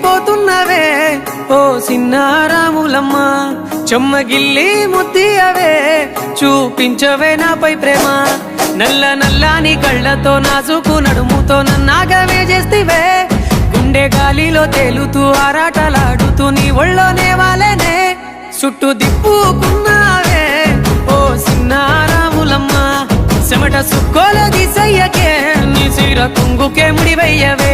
పోతున్నవే ఓ సిన్నారాములమ్మ చెమ్మగిల్లి ముద్దియవే చూపించవే నాపై ప్రేమ నల్ల నల్లాని కళ్ళతో నాజుకు నడుముతో నన్నాగవే చేస్తివే గుండె గాలిలో తేలుతూ ఆరాటలాడుతూ నీ ఒళ్ళోనే వాలేనే చుట్టూ దిప్పుకున్నావే ఓ సిన్నారాములమ్మ చెమట సుక్కోల దిశయ్యకే నీ చీర కుంగుకే ముడివయ్యవే